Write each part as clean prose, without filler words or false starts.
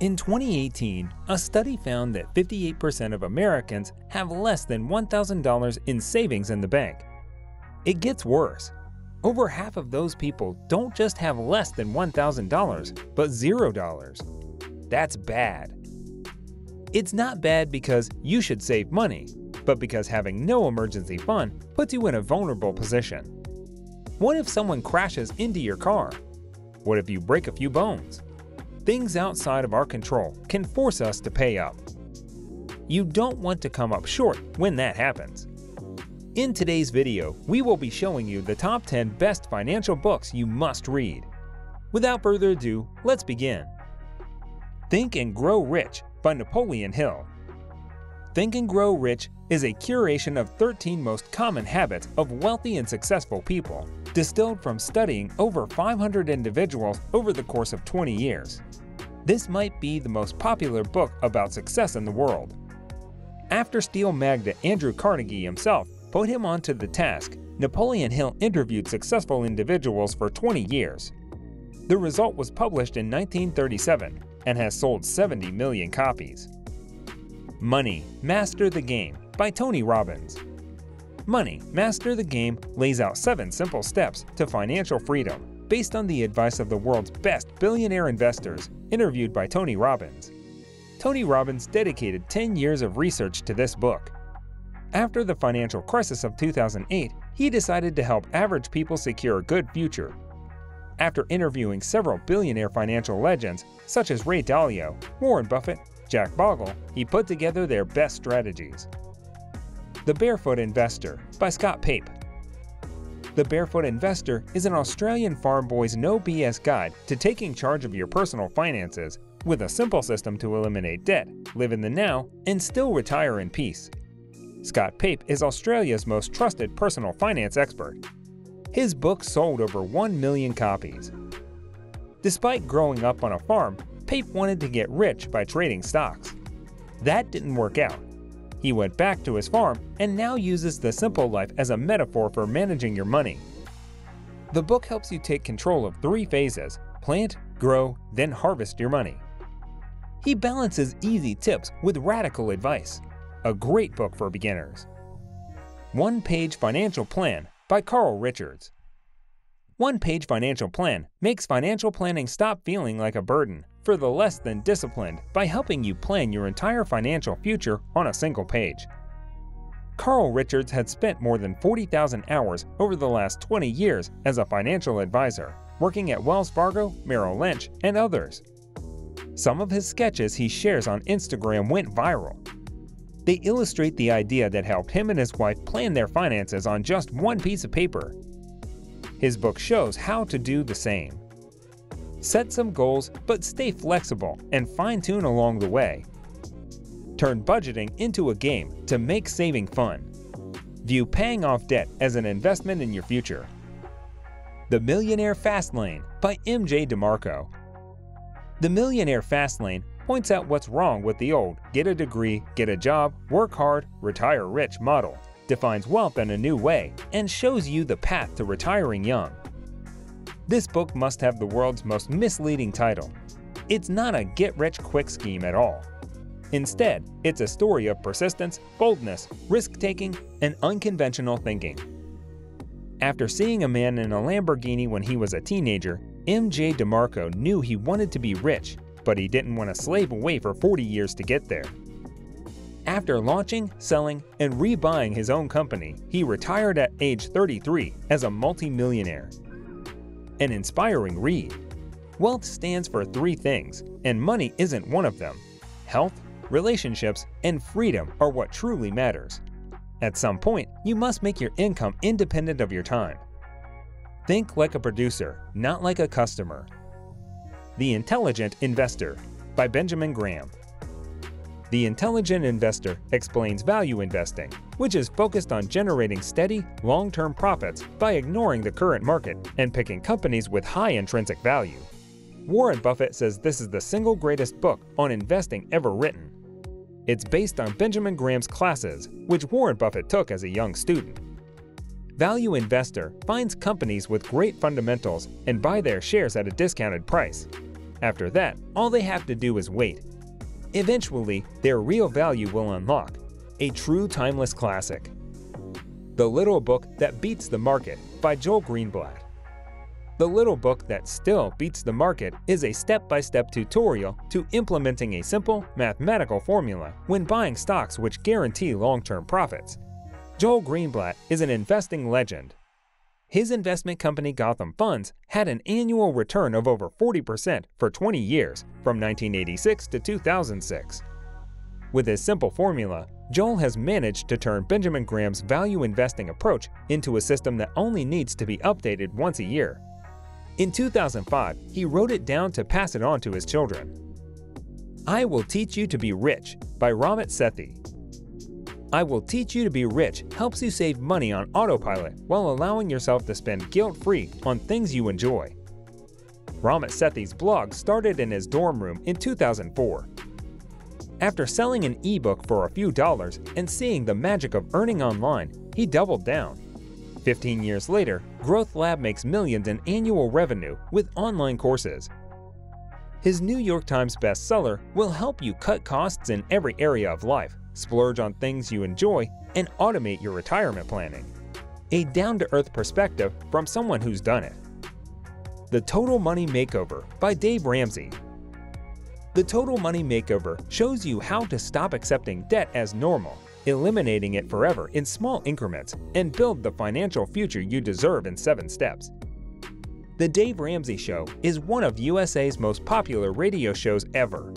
In 2018, a study found that 58% of Americans have less than $1,000 in savings in the bank. It gets worse. Over half of those people don't just have less than $1,000, but $0. That's bad. It's not bad because you should save money, but because having no emergency fund puts you in a vulnerable position. What if someone crashes into your car? What if you break a few bones? Things outside of our control can force us to pay up. You don't want to come up short when that happens. In today's video, we will be showing you the top 10 best financial books you must read. Without further ado, let's begin. Think and Grow Rich by Napoleon Hill. Think and Grow Rich is a curation of 13 most common habits of wealthy and successful people, distilled from studying over 500 individuals over the course of 20 years. This might be the most popular book about success in the world. After steel magnate Andrew Carnegie himself put him onto the task, Napoleon Hill interviewed successful individuals for 20 years. The result was published in 1937 and has sold 70 million copies. Money, Master the Game by Tony Robbins. Money, Master the Game lays out 7 simple steps to financial freedom based on the advice of the world's best billionaire investors interviewed by Tony Robbins. Tony Robbins dedicated 10 years of research to this book. After the financial crisis of 2008, he decided to help average people secure a good future. After interviewing several billionaire financial legends such as Ray Dalio, Warren Buffett, Jack Bogle, he put together their best strategies. The Barefoot Investor by Scott Pape. The Barefoot Investor is an Australian farm boy's no BS guide to taking charge of your personal finances with a simple system to eliminate debt, live in the now, and still retire in peace. Scott Pape is Australia's most trusted personal finance expert. His book sold over 1 million copies. Despite growing up on a farm, Pape wanted to get rich by trading stocks. That didn't work out. He went back to his farm and now uses the simple life as a metaphor for managing your money. The book helps you take control of 3 phases: plant, grow, then harvest your money. He balances easy tips with radical advice. A great book for beginners. One-Page Financial Plan by Carl Richards. One-Page Financial Plan makes financial planning stop feeling like a burden for the less than disciplined by helping you plan your entire financial future on a single page. Carl Richards had spent more than 40,000 hours over the last 20 years as a financial advisor, working at Wells Fargo, Merrill Lynch, and others. Some of his sketches he shares on Instagram went viral. They illustrate the idea that helped him and his wife plan their finances on just one piece of paper. His book shows how to do the same. Set some goals, but stay flexible and fine-tune along the way. Turn budgeting into a game to make saving fun. View paying off debt as an investment in your future. The Millionaire Fastlane by MJ DeMarco. The Millionaire Fastlane points out what's wrong with the old get a degree, get a job, work hard, retire rich model, defines wealth in a new way, and shows you the path to retiring young. This book must have the world's most misleading title. It's not a get-rich-quick scheme at all. Instead, it's a story of persistence, boldness, risk-taking, and unconventional thinking. After seeing a man in a Lamborghini when he was a teenager, MJ DeMarco knew he wanted to be rich, but he didn't want to slave away for 40 years to get there. After launching, selling, and rebuying his own company, he retired at age 33 as a multi-millionaire. An inspiring read. Wealth stands for 3 things, and money isn't one of them. Health, relationships, and freedom are what truly matters. At some point, you must make your income independent of your time. Think like a producer, not like a customer. The Intelligent Investor by Benjamin Graham. The Intelligent Investor explains value investing, which is focused on generating steady, long-term profits by ignoring the current market and picking companies with high intrinsic value. Warren Buffett says this is the single greatest book on investing ever written. It's based on Benjamin Graham's classes, which Warren Buffett took as a young student. Value Investor finds companies with great fundamentals and buy their shares at a discounted price. After that, all they have to do is wait. Eventually, their real value will unlock. A true timeless classic. The Little Book That Beats the Market by Joel Greenblatt. The Little Book That Still Beats the Market is a step-by-step tutorial to implementing a simple mathematical formula when buying stocks which guarantee long-term profits. Joel Greenblatt is an investing legend. His investment company Gotham Funds had an annual return of over 40% for 20 years, from 1986 to 2006. With his simple formula, Joel has managed to turn Benjamin Graham's value investing approach into a system that only needs to be updated once a year. In 2005, he wrote it down to pass it on to his children. I Will Teach You to Be Rich by Ramit Sethi. I Will Teach You to Be Rich helps you save money on autopilot while allowing yourself to spend guilt-free on things you enjoy. Ramit Sethi's blog started in his dorm room in 2004. After selling an ebook for a few dollars and seeing the magic of earning online, he doubled down. 15 years later, Growth Lab makes millions in annual revenue with online courses. His New York Times bestseller will help you cut costs in every area of life, splurge on things you enjoy, and automate your retirement planning. A down-to-earth perspective from someone who's done it. The Total Money Makeover by Dave Ramsey. The Total Money Makeover shows you how to stop accepting debt as normal, eliminating it forever in small increments, and build the financial future you deserve in 7 steps. The Dave Ramsey Show is one of USA's most popular radio shows ever.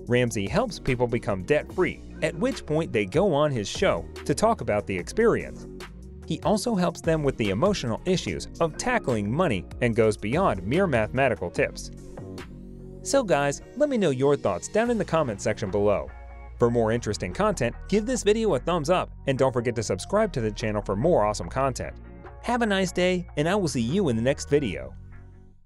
Ramsey helps people become debt-free, at which point they go on his show to talk about the experience. He also helps them with the emotional issues of tackling money and goes beyond mere mathematical tips. So guys, let me know your thoughts down in the comment section below. For more interesting content, give this video a thumbs up and don't forget to subscribe to the channel for more awesome content. Have a nice day, and I will see you in the next video.